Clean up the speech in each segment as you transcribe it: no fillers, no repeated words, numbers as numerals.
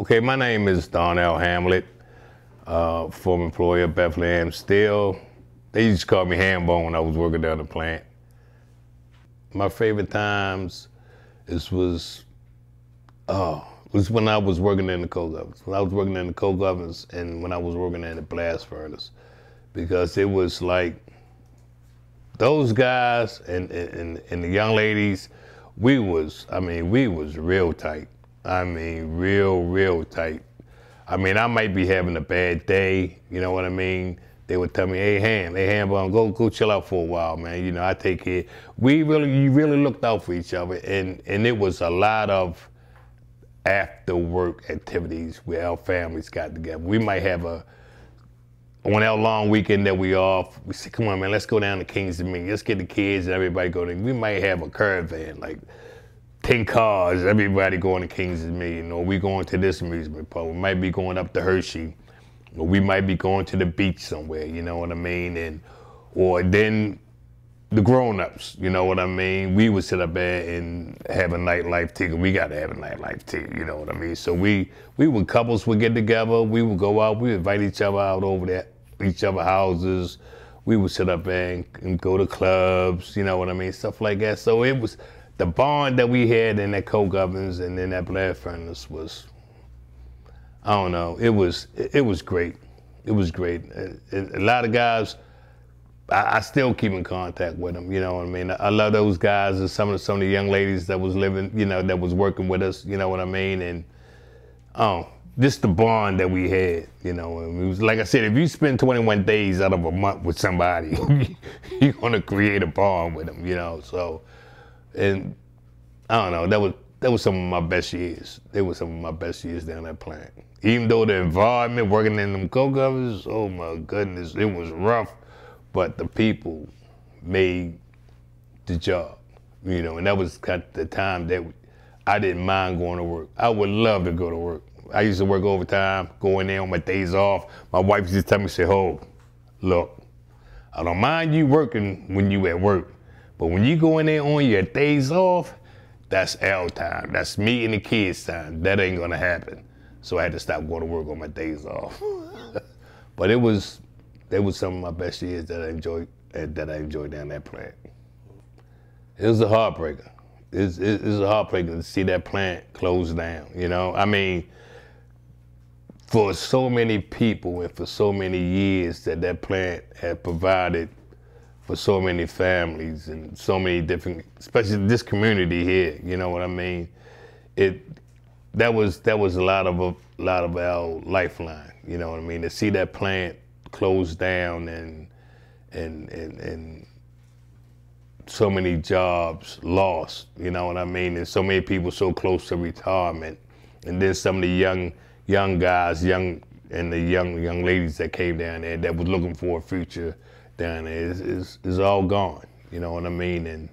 Okay, my name is Darnell Hamlett, former employee of Bethlehem Steel. They used to call me Hambone when I was working down the plant. My favorite times was when I was working in the coke ovens. When I was working in the coke ovens and when I was working in the blast furnace. Because it was like those guys and the young ladies, we was real tight. Real tight. I might be having a bad day, you know what I mean? They would tell me, hey Ham, go chill out for a while, man. You know, I take care. You really looked out for each other, and it was a lot of after work activities where our families got together. We might have on our long weekend that we off, we say, come on, man, let's go down to Kings and Let's get the kids and everybody go there. We might have a caravan, like 10 cars, everybody going to Kings and Million, or we going to this amusement park. We might be going up to Hershey, or we might be going to the beach somewhere, you know what I mean? Or then the grown-ups, you know what I mean? We would sit up there and have a nightlife ticket. We got to have a nightlife ticket, you know what I mean? So couples would get together, we would go out, we would invite each other out over there, each other's houses. We would sit up there and go to clubs, you know what I mean? Stuff like that. So it was, the bond that we had in that coke ovens and in that blast furnace was, I don't know, it was great. It was great. A lot of guys, I still keep in contact with them, you know what I mean? I love those guys and some of the young ladies that was living, you know, that was working with us, you know what I mean? And just the bond that we had, you know. And it was, like I said, if you spend 21 days out of a month with somebody, you're gonna create a bond with them, you know, so. And I don't know, that was some of my best years. They were some of my best years down that plant. Even though the environment, working in them coke ovens, oh my goodness, it was rough, but the people made the job, you know, and that was kind of the time that I didn't mind going to work. I would love to go to work. I used to work overtime, go in there on my days off. My wife used to tell me, say, oh, look, I don't mind you working when you at work, but when you go in there on your days off, that's our time. That's me and the kids' time. That ain't gonna happen. So I had to stop going to work on my days off. But it was some of my best years that I enjoyed down that plant. It was a heartbreaker. It's a heartbreaker to see that plant close down, you know? I mean, for so many people and for so many years that plant had provided for so many families and so many different, especially this community here, you know what I mean? That was a lot of our lifeline, you know what I mean? To see that plant close down and so many jobs lost, you know what I mean? And so many people so close to retirement, and then some of the young guys, and the young ladies that came down there that was looking for a future down there is all gone, you know what I mean? And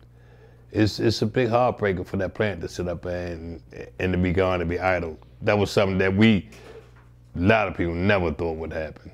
it's a big heartbreaker for that plant to sit up there and to be gone, to be idle. That was something that a lot of people never thought would happen.